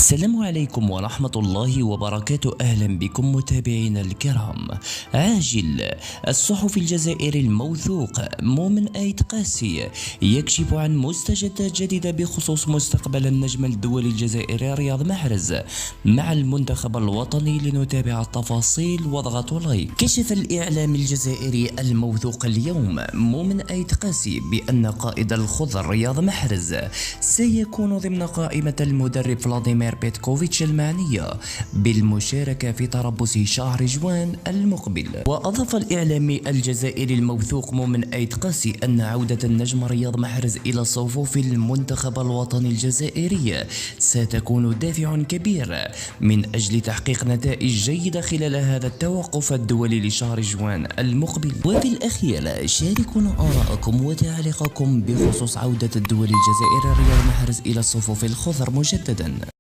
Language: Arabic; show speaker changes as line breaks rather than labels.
السلام عليكم ورحمة الله وبركاته. أهلا بكم متابعينا الكرام. عاجل. الصحفي الجزائري الموثوق مؤمن آيت قاسي يكشف عن مستجدات جديدة بخصوص مستقبل النجم الدولي الجزائري رياض محرز مع المنتخب الوطني. لنتابع التفاصيل واضغطوا لايك. كشف الإعلام الجزائري الموثوق اليوم مؤمن آيت قاسي بأن قائد الخضر رياض محرز سيكون ضمن قائمة المدرب فلاديمير بيتكوفيتش المعنية بالمشاركة في تربص شهر جوان المقبل. وأضاف الإعلامي الجزائري الموثوق مؤمن آيت قاسي أن عودة النجم رياض محرز إلى صفوف المنتخب الوطني الجزائري ستكون دافع كبير من أجل تحقيق نتائج جيدة خلال هذا التوقف الدولي لشهر جوان المقبل. وفي الأخير شاركونا آراءكم وتعليقكم بخصوص عودة الدولي الجزائري رياض محرز إلى الصفوف الخضر مجددا.